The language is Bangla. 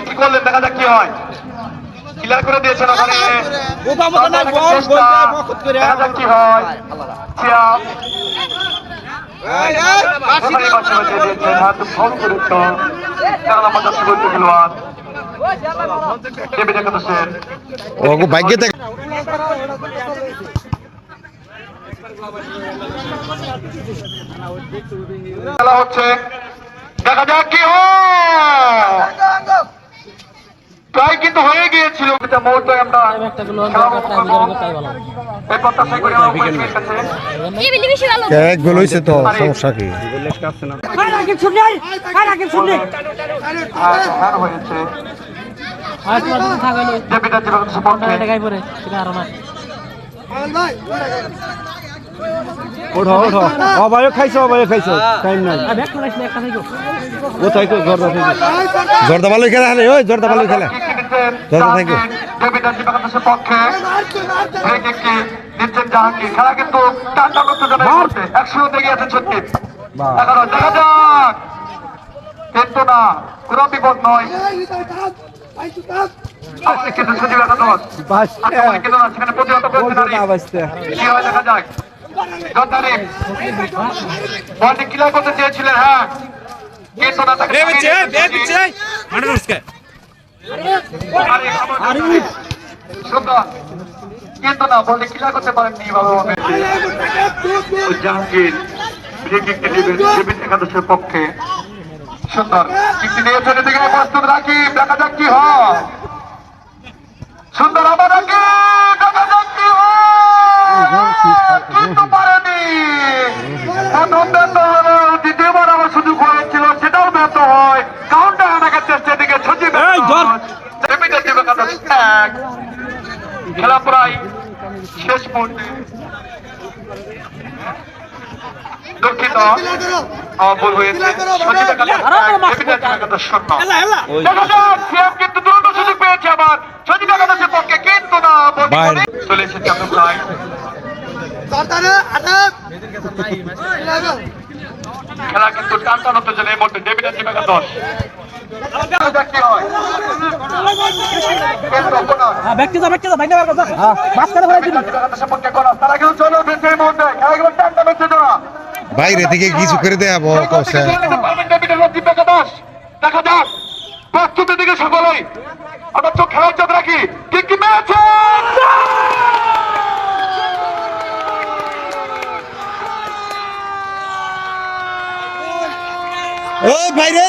কি করলেন, দেখা যাক কি হয়। ক্লিয়ার করে দিয়েছেন ওখানে, দেখা যাক কি হয়। খেলা হচ্ছে, দেখা যাক কি হয়। প্রায় কিন্তু হয়ে গিয়েছিল, মুহূর্তে আমরা এক গোল হয়েছে তো, সমস্যা কি? ওঠো ওঠো, অবায়ও খাইছো, অবায়ও খাইছো, টাইম নাই। কোথায় জর্দা ভালোই খেলা হলে, ওই জর্দা ভালোই খেলা, জর্দা থাকো। খেলা কিন্তু একশো গিয়েছে ছত্রিশ। দেখা যাক, কিন্তু না কোনো বিপদ নয়। কিন্তু সজীব একাদশ কিন্তু না, সেখানে প্রতিহত করছে কি হয় দেখা যাক। বলটি ক্লিয়ার করতে চেয়েছিলেন, হ্যাঁ, কিন্তু না, তাকে কিন্তু না, বলটি ক্লিয়ার করতে পারেননি ভালোভাবে। জাহাঙ্গীর একাদশের পক্ষে সুন্দর কিন্তু নিয়েছেন, এদিকে প্রস্তুত রাখি, দেখা যাক কি হয়। সুন্দর আবার রাখি, দেখা যাক কি হয়, কিন্তু পারেনি। প্রথম ব্যর্থ হলো, দ্বিতীয়বার আমার সুযোগ হয়েছিল, সেটাও ব্যর্থ হয়। কাউন্টার আনার চেষ্টা, এদিকে সজীব খেলা প্রায় শেষ মুহূর্তে। দুঃখিত, ভুল হয়েছে। কিন্তু দ্রুত সুযোগ পেয়েছে আবার সজীব একাদশের পক্ষে, কিন্তু না, চলে এসেছে আমরা প্রায়। খেলা কিন্তু টানটান হতে চলে এই মুহূর্তে। ডেভিড একাদশ বাইরে থেকে কিছু করে দেবো। দেখা যাক, প্রস্তুতির দিকে সকলেই আমরা চোখ খেলার চোখ রাখি। ঠিক কি মেরেছে, ও ভাই রে।